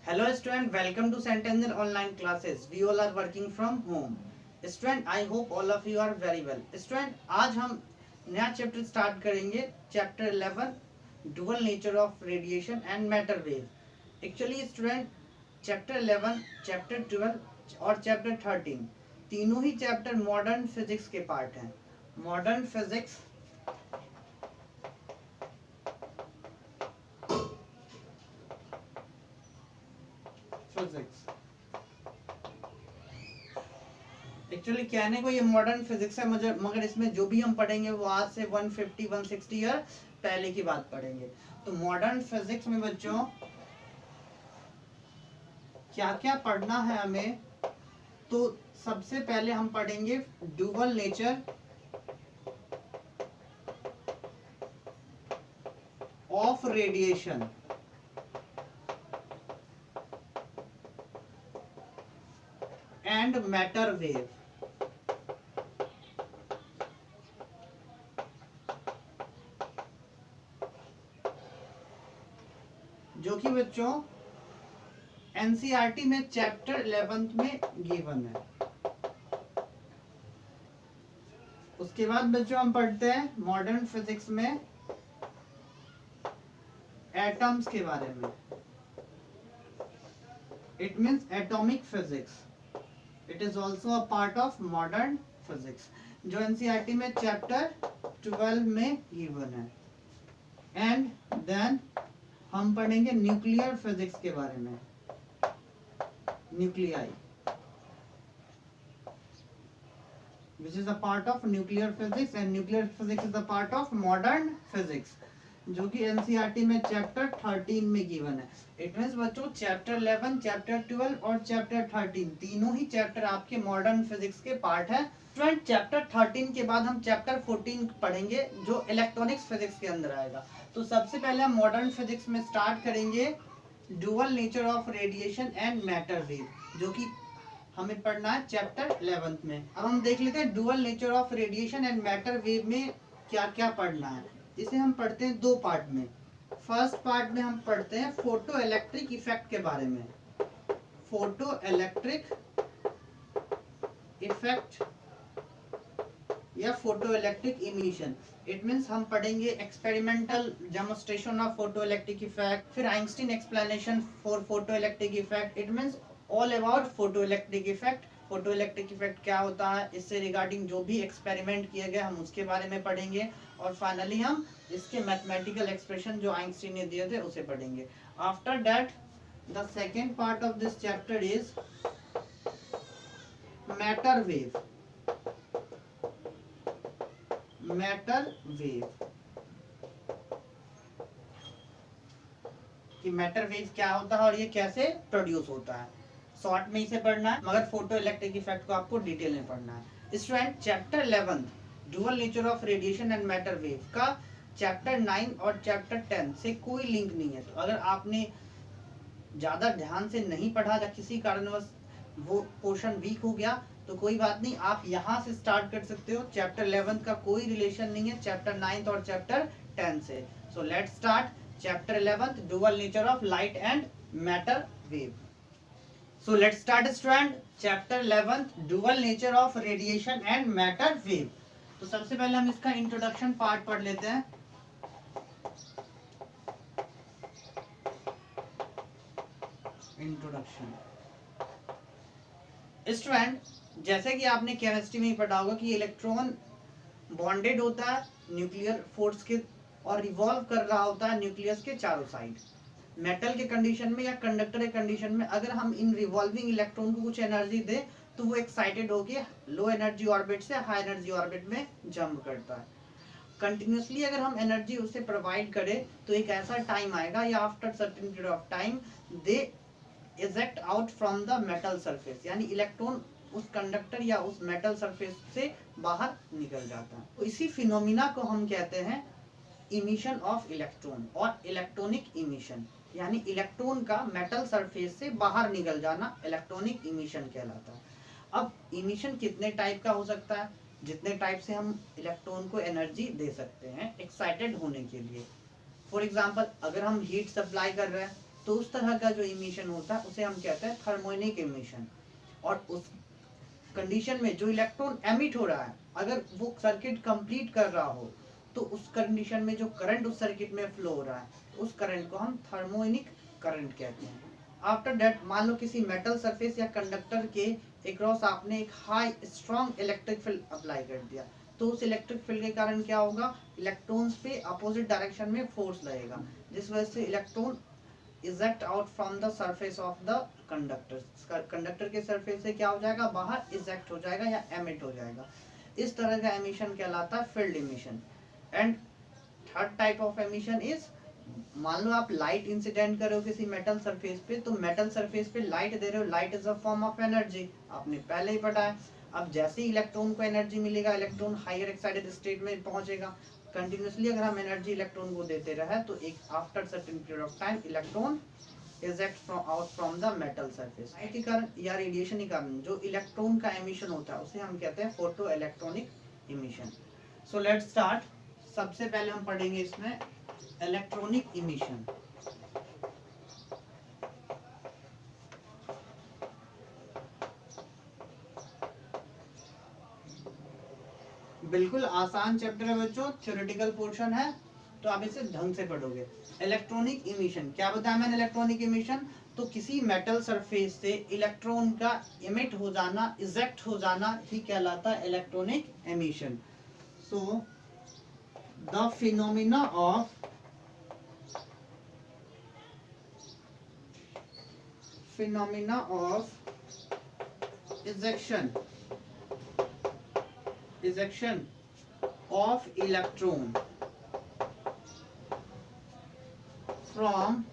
Hello student, welcome to Centennial online classes. We all are working from home. Student, I hope all of you are very well. Student, आज हम नया chapter start करेंगे, chapter 11 dual nature of radiation and matter wave. Actually student chapter 11, chapter 12 और chapter 13 तीनों ही chapter modern physics के part हैं। Modern physics actually कहने को ये मॉडर्न फिजिक्स है, मगर इसमें जो भी हम पढ़ेंगे वो आज से 150-160 ईयर पहले की बात पढ़ेंगे। तो मॉडर्न फिजिक्स में बच्चों क्या क्या पढ़ना है हमें, तो सबसे पहले हम पढ़ेंगे dual nature of radiation and matter wave. जो कि बच्चों एनसीईआरटी में चैप्टर 11 में गिवन है। उसके बाद बच्चों हम पढ़ते हैं मॉडर्न फिजिक्स में एटम्स के बारे में। It means atomic physics. It is also a part of modern physics, जो एनसीईआरटी में चैप्टर 12 में गिवन है। एंड देन हम पढ़ेंगे न्यूक्लियर फिजिक्स के बारे में, nuclei, which is a part of nuclear physics, and nuclear physics is a part of modern physics, जो कि एनसीईआरटी में चैप्टर 13 में गिवन है। इट मींस बच्चों चैप्टर 11, चैप्टर 12 और चैप्टर 13 तीनों ही चैप्टर आपके मॉडर्न फिजिक्स के पार्ट है। फ्रेंड चैप्टर 13 के बाद हम चैप्टर 14 पढ़ेंगे, जो इलेक्ट्रॉनिक्स फिजिक्स के अंदर आएगा। तो सबसे पहले हम मॉडर्न फिजिक्स में स्टार्ट करेंगे dual nature of radiation and matter wave, जो कि हमें पढ़ना है चैप्टर 11 में। अब हम देख लेते हैं dual nature of radiation and matter wave में क्या क्या पढ़ना है। इसे हम पढ़ते हैं दो पार्ट में। फर्स्ट पार्ट में हम पढ़ते हैं फोटो इलेक्ट्रिक इफेक्ट के बारे में। फोटो इलेक्ट्रिक इफेक्ट या photoelectric emission. It means हम पढ़ेंगे experimental demonstration of photoelectric effect, फिर Einstein explanation for photoelectric effect. It means all about photoelectric effect. Photoelectric effect क्या होता है, इससे रिगार्डिंग जो भी एक्सपेरिमेंट किए गए हम उसके बारे में पढ़ेंगे, और फाइनली हम इसके मैथमेटिकल एक्सप्रेशन जो आइंस्टीन ने दिए थे उसे पढ़ेंगे। After that the second part of this chapter is matter wave. Matter wave कि मैटर वेव क्या होता है और ये कैसे प्रोड्यूस होता है, शॉर्ट में इसे पढ़ना है, मगर फोटो इलेक्ट्रिक इफेक्ट को आपको डिटेल में पढ़ना है। Student chapter 11 dual nature of radiation and matter wave का चैप्टर 9 और चैप्टर 10 से कोई लिंक नहीं है। तो अगर आपने ज्यादा ध्यान से नहीं पढ़ा या किसी कारणवश वो पोर्शन वीक हो गया तो कोई बात नहीं, आप यहाँ से स्टार्ट कर सकते हो। चैप्टर 11 का कोई रिलेशन नहीं है चैप्टर 9 और चैप्टर 10 से। So let's start chapter 11 dual nature of light and matter wave. So let's start student chapter 11 dual nature of radiation and matter wave। तो सबसे पहले हम इसका इंट्रोडक्शन पार्ट पढ़ लेते हैं। इंट्रोडक्शन स्टूडेंट जैसे कि आपने केमिस्ट्री में ही पढ़ा होगा कि इलेक्ट्रॉन बॉन्डेड होता है न्यूक्लियर फोर्स के और रिवॉल्व कर रहा होता है न्यूक्लियस के चारों साइड। मेटल के कंडीशन में या कंडक्टर के कंडीशन में अगर हम इन रिवॉल्विंग इलेक्ट्रॉन को कुछ एनर्जी दे तो वो एक्साइटेड होकर लो एनर्जी ऑर्बिट से हाई एनर्जी ऑर्बिट में जंप करता है। कंटिन्यूसली अगर हम एनर्जी उसे प्रोवाइड करें तो एक ऐसा टाइम आएगा या after certain period of time they eject out from the metal surface, यानी इलेक्ट्रॉन उस कंडक्टर या उस मेटल सरफेस से बाहर निकल जाता है। तो इसी फिनोमिना को हम कहते हैं इमिशन ऑफ इलेक्ट्रॉन और इलेक्ट्रॉनिक इमिशन, यानी इलेक्ट्रॉन का मेटल सरफेस से बाहर निकल जाना इलेक्ट्रॉनिक इमिशन कहलाता है। अब इमिशन कितने टाइप का हो सकता है, जितने टाइप से हम इलेक्ट्रॉन को एनर्जी दे सकते हैं एक्साइटेड होने के लिए। फॉर एग्जांपल अगर हम हीट सप्लाई कर रहे हैं तो उस तरह का जो इमिशन होता है उसे हम कहते हैं थर्मोनिक इमिशन। और उस कंडीशन में जो इलेक्ट्रॉन एमिट हो रहा है, अगर वो सर्किट कंप्लीट कर रहा हो, तो उस कंडीशन में जो करंट उस सर्किट में फ्लो हो रहा है, उस करंट को हम थर्मोनिक करंट कहते हैं। आफ्टर दैट, मान लो किसी मेटल सरफेस या कंडक्टर के अक्रॉस आपने एक high strong electric field apply कर दिया, तो उस इलेक्ट्रिक फील्ड के कारण क्या होगा, इलेक्ट्रॉन्स पे अपोजिट डायरेक्शन में फोर्स लगेगा, जिस वजह से electron eject out from the surface of the conductor. Conductor के सरफेस से क्या हो जाएगा, बाहर इजेक्ट हो जाएगा या एमिट हो जाएगा। इस तरह का एमिशन कहलाता है field emission. And third type of emission is, मान लो आप लाइट इंसिडेंट कर रहे हो किसी मेटल सरफेस पे, तो मेटल सरफेस पे लाइट दे रहे हो, light is a form of energy, आपने पहले ही पढ़ा है। अब जैसे ही इलेक्ट्रॉन को एनर्जी मिलेगा, इलेक्ट्रॉन हायर एक्साइटेड स्टेट में पहुंचेगा। कंटिन्यूसली अगर हम एनर्जी इलेक्ट्रॉन को देते रहे, तो एक after certain period of time electron eject out from the metal surface. Light के कारण या रेडिएशन के कारण जो इलेक्ट्रॉन का एमिशन होता है, उसे हम कहते हैं photo electronic emission. So let's start. सबसे पहले हम पढ़ेंगे इसमें इलेक्ट्रॉनिक इमिशन। बिल्कुल आसान चैप्टर है बच्चों, थ्योरेटिकल पोर्शन है, तो आप इसे ढंग से पढ़ोगे। इलेक्ट्रॉनिक इमिशन क्या बताया मैंने? इलेक्ट्रॉनिक इमिशन तो किसी मेटल सरफेस से इलेक्ट्रॉन का इमिट हो जाना, इजेक्ट हो जाना ही कहलाता है electronic emission. So the phenomena of ejection of electron from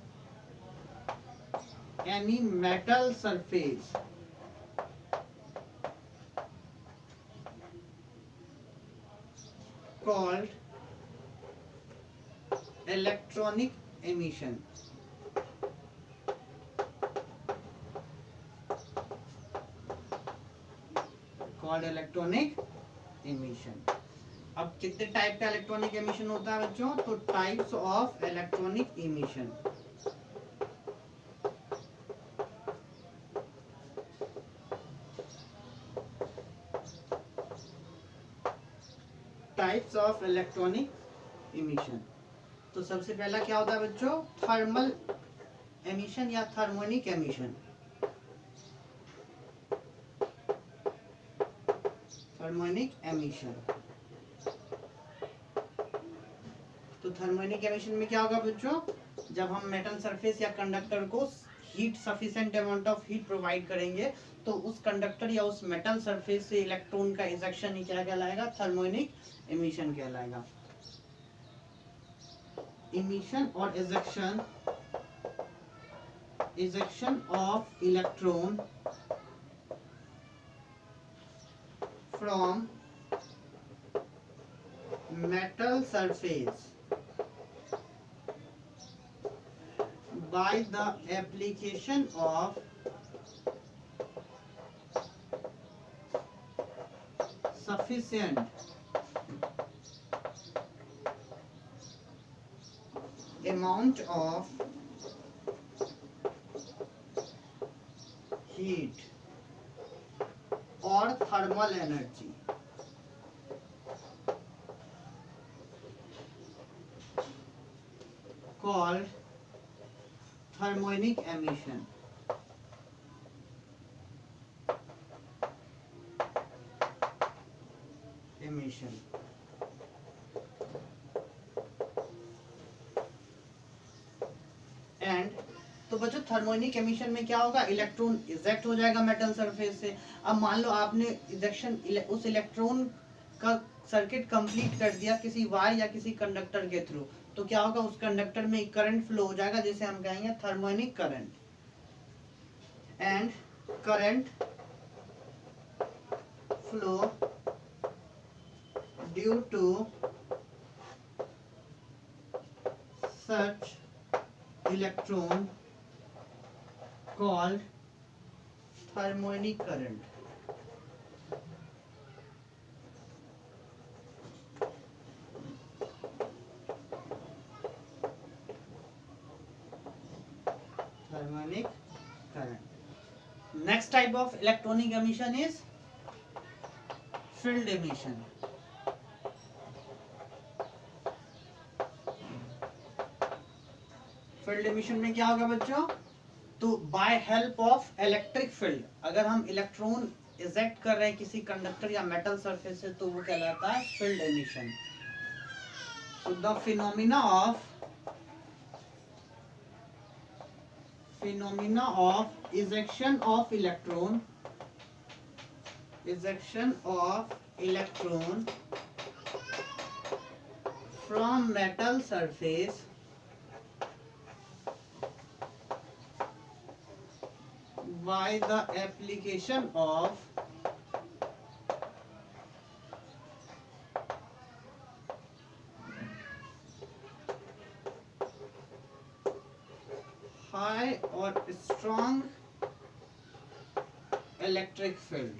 any metal surface called electronic emission. Called electronic emission. अब कितने टाइप का इलेक्ट्रॉनिक एमिशन होता है बच्चों? तो types of electronic emission. Types of electronic emission. तो सबसे पहला क्या होता है बच्चों? थर्मल एमिशन या थर्मोनिक एमिशन। Thermionic emission. तो थर्मोनिक एमिशन में क्या होगा बच्चों? जब हम मेटल सरफेस या कंडक्टर को heat, sufficient amount of heat provide करेंगे, तो उस कंडक्टर या उस मेटल सरफेस से इलेक्ट्रॉन का इजेक्शन ही क्या कहलाएगा? थर्मोनिक एमिशन कहलाएगा। इमिशन और ejection of electron from metal surface by the application of sufficient amount of heat or thermal energy called thermonic emission. And तो बच्चों थर्मोनिक एमिशन में क्या होगा? इलेक्ट्रॉन इजेक्ट हो जाएगा मेटल सरफेस से। अब मान लो आपने इजेक्शन उस इलेक्ट्रॉन का सर्किट कंप्लीट कर दिया किसी वायर या किसी कंडक्टर के थ्रू, तो क्या होगा? उस कंडक्टर में एक करंट फ्लो हो जाएगा, जिसे हम कहेंगे thermionic current. And current flow due to such electron called thermonic current. harmonic current. Next type of electronic emission is field emission. Field emission में क्या होगा बच्चों, तो by help of electric field, अगर हम इलेक्ट्रॉन इजेक्ट कर रहे हैं किसी कंडक्टर या मेटल सरफेस से तो वो कहलाता है field emission. So the phenomena of ejection of electron from metal surface by the application of high or strong electric field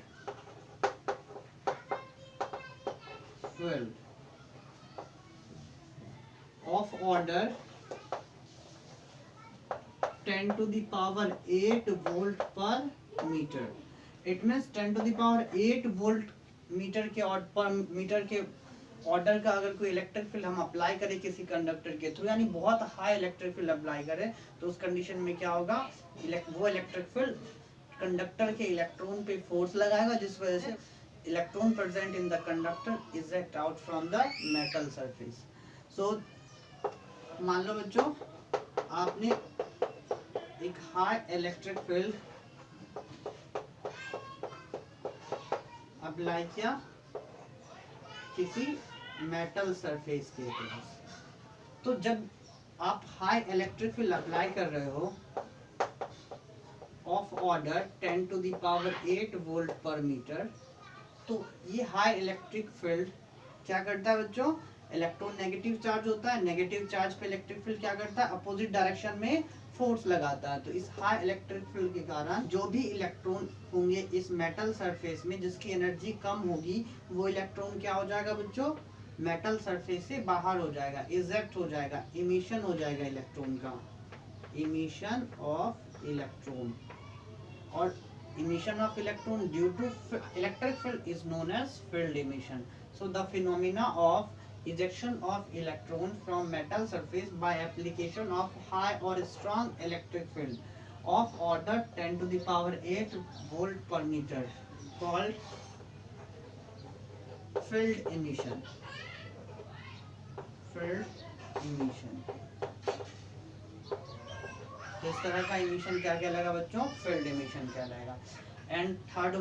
of order 10 to the power 8 volt per meter. It means 10 to the power 8 volt metre के पर metre के order का अगर कोई electric field हम apply करें किसी conductor के थ्रू, यानी बहुत हाई इलेक्ट्रिक फील्ड अप्लाई करें, तो उस कंडीशन में क्या होगा, वो इलेक्ट्रिक फील्ड कंडक्टर के इलेक्ट्रॉन पे फोर्स लगाएगा, जिस वजह से electron present in the conductor eject out from the metal surface. So मान लो बच्चों आपने एक हाई इलेक्ट्रिक फील्ड अप्लाई किया किसी मेटल सरफेस के ऊपर, तो जब आप हाई इलेक्ट्रिक फील्ड अप्लाई कर रहे हो of order 10 to the power 8 volt पर मीटर, तो ये हाई इलेक्ट्रिक फील्ड क्या करता है बच्चों, इलेक्ट्रॉन नेगेटिव चार्ज होता है, नेगेटिव चार्ज पे इलेक्ट्रिक फील्ड क्या करता है, अपोजिट डायरेक्शन में फोर्स लगाता है. तो इस हाई इलेक्ट्रिक फील्ड के कारण जो भी इलेक्ट्रॉन होंगे इस मेटल सरफेस में जिसकी एनर्जी कम होगी, वो इलेक्ट्रॉन क्या हो जाएगा बच्चों, मेटल सरफेस से बाहर हो जाएगा, इजेक्ट हो जाएगा, इमिशन हो जाएगा इलेक्ट्रॉन का, इमिशन ऑफ इलेक्ट्रॉन. और emission of electron due to electric field is known as field emission. So the phenomena of ejection of electron from metal surface by application of high or strong electric field of order 10 to the power 8 volt per meter called field emission. इस तरह का emission क्या कहलाएगा बच्चों, field emission कहलाएगा. And third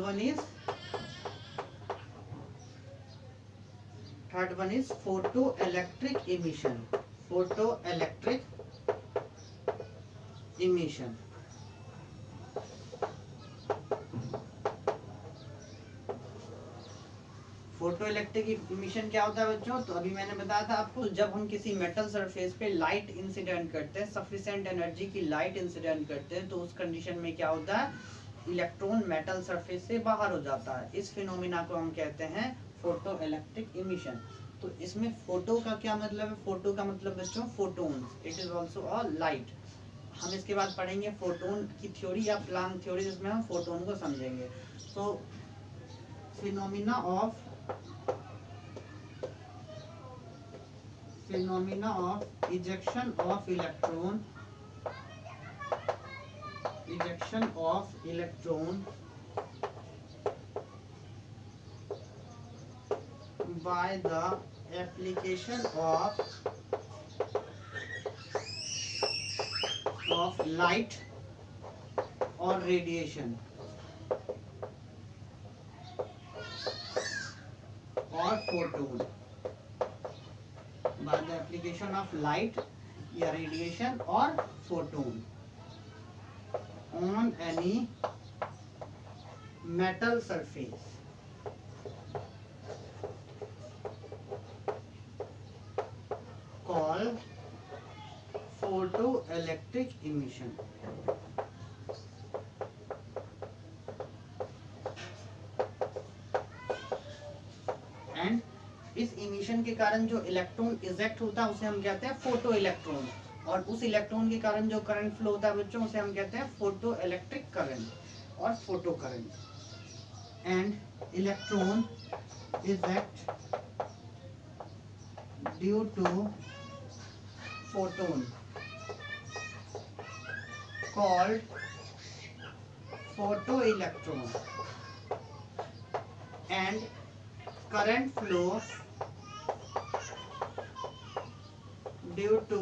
one is photoelectric emission. Photoelectric emission. Photoelectric emission क्या होता है बच्चों, तो अभी मैंने बताया था आपको, जब हम किसी मेटल सरफेस पे लाइट इंसिडेंट करते हैं, सफिशिएंट एनर्जी की लाइट इंसिडेंट करते हैं, तो उस कंडीशन में क्या होता है, इलेक्ट्रॉन मेटल सरफेस से बाहर हो जाता है. इस फिनोमिना को हम कहते हैं फोटो इलेक्ट्रिक इमिशन. तो इसमें फोटो का क्या मतलब है, फोटो का मतलब बच्चों photons, it is also a light. हम इसके बाद पढ़ेंगे फोटोन की थ्योरी या प्लान थ्योरी, जिसमें हम फोटोन को समझेंगे. तो phenomena of ejection of electron by the application of light or radiation or photon, by the application of light या radiation or photon on any metal surface called photoelectric emission. And इस emission के कारण जो electron eject होता है उसे हम कहते हैं फोटो इलेक्ट्रॉन. और उस इलेक्ट्रॉन के कारण जो करंट फ्लो होता है बच्चों, उसे हम कहते हैं फोटो इलेक्ट्रिक करंट और photo current. And electron eject due to photon called photoelectron and current flow due to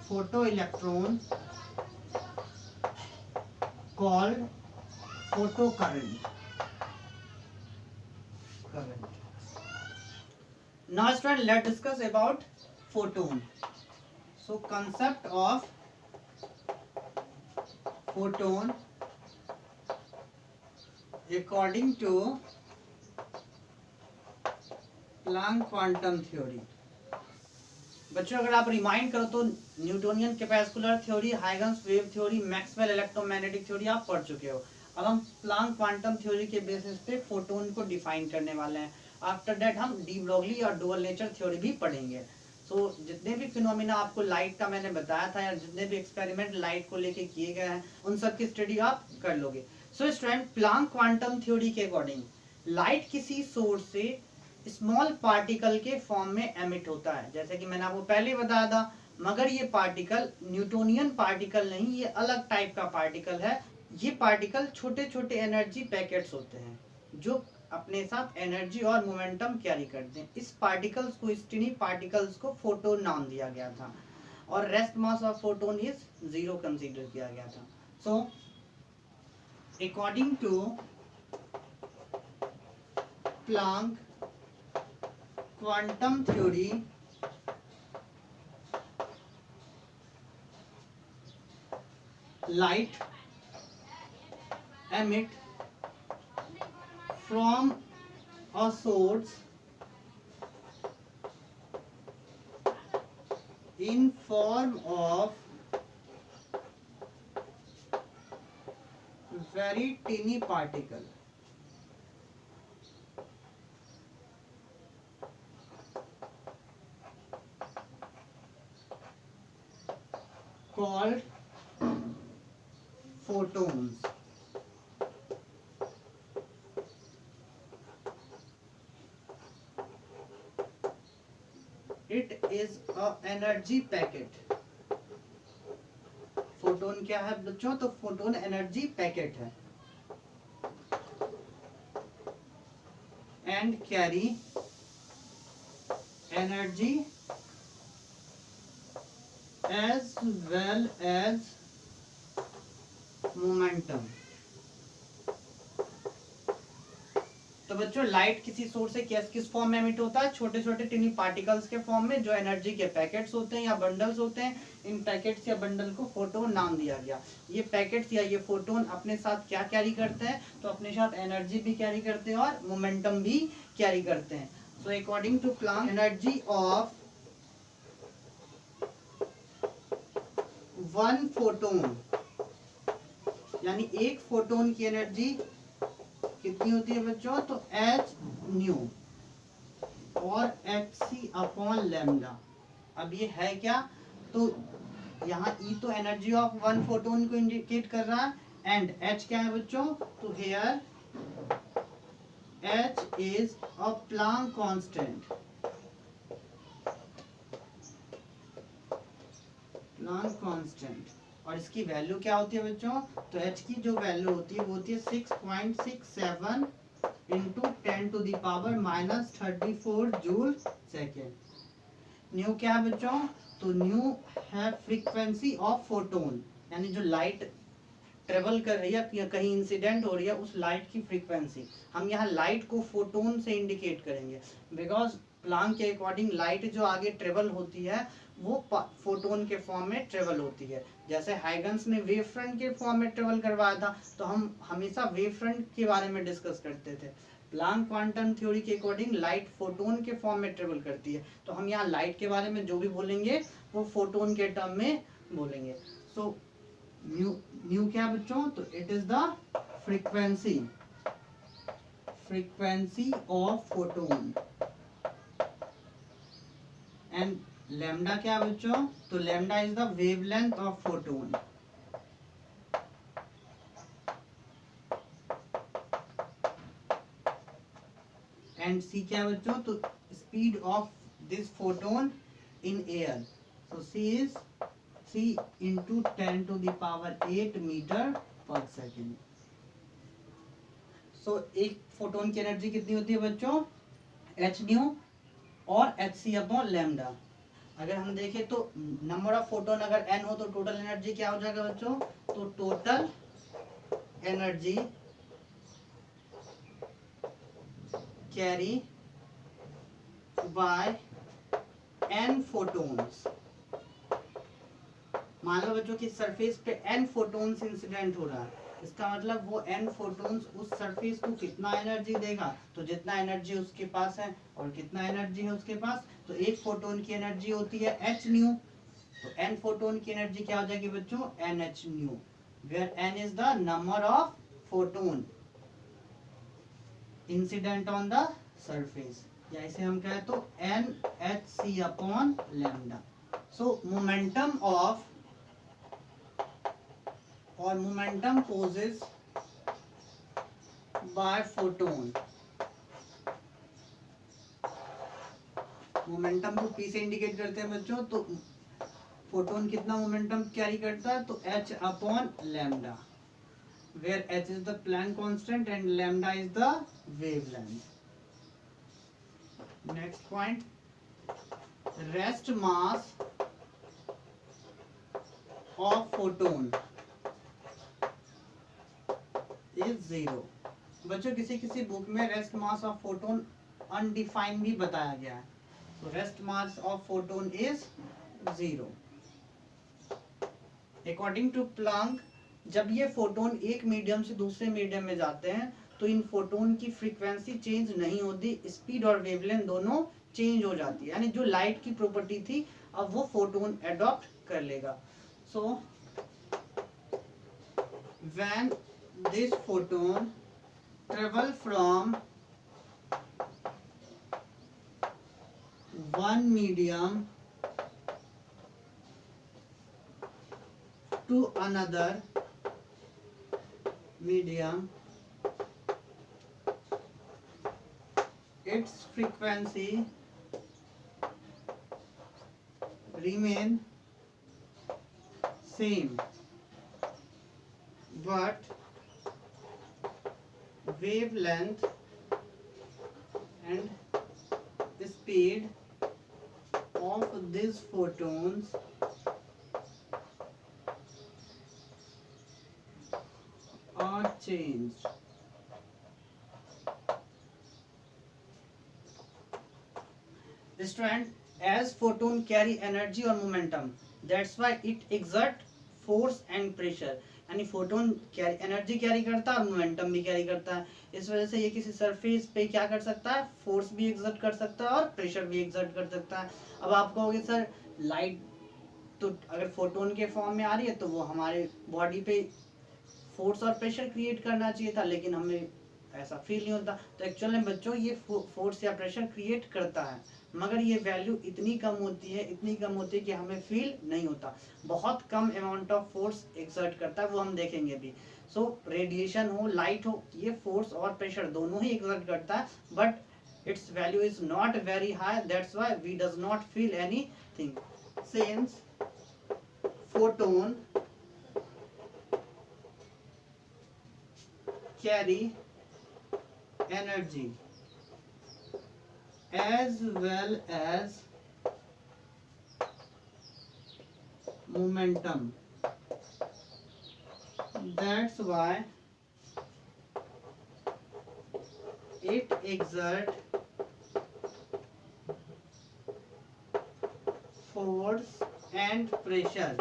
photoelectron called photocurrent. Now student, let's discuss about photon. So concept of photon according to Planck quantum theory. बच्चों अगर आप remind करो तो Newtonian corpuscular theory, Huygens wave theory, Maxwell electromagnetic theory आप पढ़ चुके हो। अब हम प्लांक क्वांटम थ्योरी के बेसिस पे फोटोन को डिफाइन करने वाले हैं। आफ्टर दैट हम डी ब्रोगली और डुअल नेचर थ्योरी भी पढ़ेंगे। सो जितने भी फिनोमिना आपको लाइट का मैंने बताया था, या जितने भी एक्सपेरिमेंट लाइट को लेके किए गए हैं, उन सब की स्टडी आप कर लोगे। So student, Planck quantum theory के अकॉर्डिंग लाइट किसी सोर्स से स्मॉल पार्टिकल के फॉर्म में एमिट होता है, जैसे कि मैंने आपको पहले बताया था। मगर ये पार्टिकल न्यूटोनियन पार्टिकल नहीं, ये अलग टाइप का पार्टिकल है। ये पार्टिकल छोटे छोटे एनर्जी पैकेट्स होते हैं जो अपने साथ एनर्जी और मोमेंटम कैरी करते हैं। इस पार्टिकल्स को, इस टिनी पार्टिकल्स को फोटोन नाम दिया गया था और rest mass of photon is 0 consider किया गया था। So according to Planck quantum theory, light emit from a source in form of very tiny particle called photons. It is a energy packet. Photon क्या है बच्चों? तो photon energy packet है। And carry energy as well as momentum. तो बच्चों, light किसी source से किस फॉर्म में एमिट होता है? छोटे छोटे टिनी पार्टिकल्स के फॉर्म में, जो एनर्जी के पैकेट्स होते हैं या बंडल्स होते हैं। इन पैकेट्स या बंडल को फोटोन नाम दिया गया। ये पैकेट्स या ये फोटोन अपने साथ क्या कैरी करते हैं? तो अपने साथ एनर्जी भी कैरी करते हैं और मोमेंटम भी कैरी करते हैं। So according to Planck, energy of one photon, यानी एक फोटोन की एनर्जी कितनी होती है बच्चों? तो एच न्यू और hc अपॉन लैम्डा। अब ये है क्या? तो यहाँ E तो एनर्जी ऑफ वन फोटोन को इंडिकेट कर रहा है, एंड H क्या है बच्चों? तो here H is a Planck constant. Planck constant, और इसकी वैल्यू क्या होती है बच्चों? तो H की जो वैल्यू होती है वो होती है 6.67 इंटू 10⁻⁻34 जूल सेकेंड। न्यू क्या है बच्चों? तो न्यू है फ्रीक्वेंसी ऑफ फोटोन, यानी जो लाइट ट्रेवल कर रही है या कहीं इंसिडेंट हो रही है, उस लाइट की फ्रीक्वेंसी। हम यहाँ लाइट को फोटोन से इंडिकेट करेंगे, बिकॉज प्लांक के अकॉर्डिंग लाइट जो आगे ट्रेवल होती है वो फोटोन के फॉर्म में ट्रेवल होती है। जैसे हाइगन्स ने वेव फ्रंट के फॉर्म में ट्रेवल करवाया था, तो हम हमेशा वेव फ्रंट के बारे में डिस्कस करते थे। प्लांक क्वांटम थ्योरी के अकॉर्डिंग लाइट फोटोन के फॉर्म में ट्रेवल करती है, तो हम यहाँ लाइट के बारे में जो भी बोलेंगे वो फोटोन के टर्म में बोलेंगे। सो न्यू क्या बच्चों? तो it is the frequency of photon, and lambda क्या है बच्चों? तो lambda is the wavelength of photon. And c क्या है बच्चों? तो speed of this photon in air. So c is 3 into 10 to the power 8 metre per second. So एक photon की एनर्जी कितनी होती है बच्चों? एच न्यू और एच सी अपॉन लैम्डा। अगर हम देखें तो नंबर ऑफ फोटोन अगर एन हो तो टोटल एनर्जी क्या हो जाएगा बच्चों? तो total energy carry by N photons. मान लो बच्चों कि सरफेस पे एन फोटोन्स इंसिडेंट हो रहा है, इसका मतलब वो एन फोटोन्स उस सरफेस को कितना एनर्जी देगा? तो जितना एनर्जी उसके पास है, और कितना एनर्जी है उसके पास? तो एक फोटोन की एनर्जी होती है एच न्यू, तो एन फोटोन की एनर्जी क्या हो जाएगी बच्चों? N h nu, where n is the number of photon incident on the surface, या इसे हम कहें तो n h c upon lambda. So momentum of और momentum possess by photon, momentum को पी से इंडिकेट करते हैं बच्चों। तो फोटोन कितना मोमेंटम कैरी करता है? तो h upon lambda, where h is the Planck constant and lambda is the wavelength. Next point, rest mass of photon is 0। बच्चों किसी किसी बुक में rest mass of photon undefined भी बताया गया है। तो rest mass of photon is 0। According to Planck, जब ये फोटोन एक मीडियम से दूसरे मीडियम में जाते हैं तो इन फोटोन की फ्रीक्वेंसी चेंज नहीं होती, स्पीड और वेवलेंथ दोनों चेंज हो जाती है, यानी जो लाइट की प्रॉपर्टी थी अब वो फोटोन एडॉप्ट कर लेगा। So when this photon travel from one medium to another medium, its frequency remain same, but wavelength and speed of these photons are changed. Student, as photon carry energy or momentum, that's why it exert force and pressure। यानी photon energy carry करता है और momentum भी carry करता है, इस वजह से ये किसी सरफेस पे क्या कर सकता है? फोर्स भी एक्सर्ट कर सकता है और प्रेशर भी एक्सर्ट कर सकता है। अब आप कहोगे सर लाइट तो अगर फोटोन के फॉर्म में आ रही है तो वो हमारे बॉडी पे फोर्स और प्रेशर क्रिएट करना चाहिए था, लेकिन हमें ऐसा फील नहीं होता। तो एक्चुअल में बच्चों ये फोर्स या प्रेशर क्रिएट करता है, मगर ये वैल्यू इतनी कम होती है, इतनी कम होती है कि हमें फील नहीं होता। बहुत कम अमाउंट ऑफ फोर्स एक्सर्ट करता है, वो हम देखेंगे भी। सो रेडिएशन हो, लाइट हो, ये फोर्स और प्रेशर दोनों ही एक्सर्ट करता है, but its value is not very high, that's why we does not feel anything. Since photon carry energy as well as momentum, that's why it exert force and pressure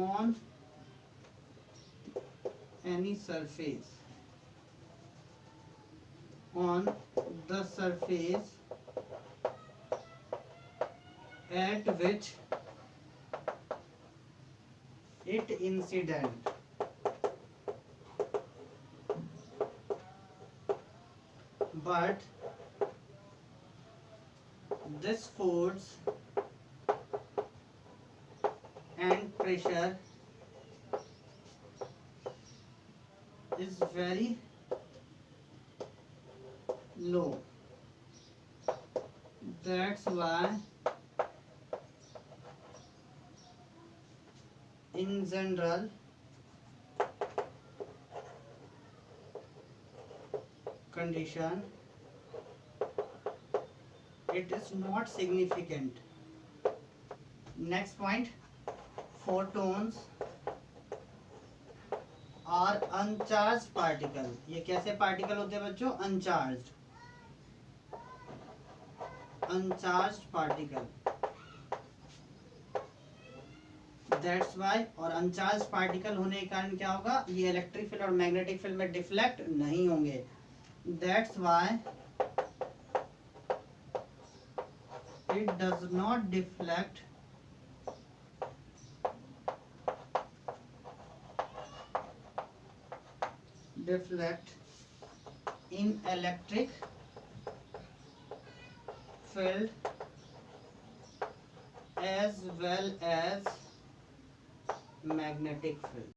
on any surface, on the surface at which it incident, but this force and pressure is very low. That's why in general condition it is not significant. Next point, photons are uncharged particle. ये कैसे particle होते हैं बच्चों? Uncharged, uncharged particle. That's why, और अनचार्ज particle होने के कारण क्या होगा, ये इलेक्ट्रिक फील्ड और मैग्नेटिक फील्ड में डिफ्लेक्ट नहीं होंगे। That's why it does not deflect in electric field as well as magnetic field.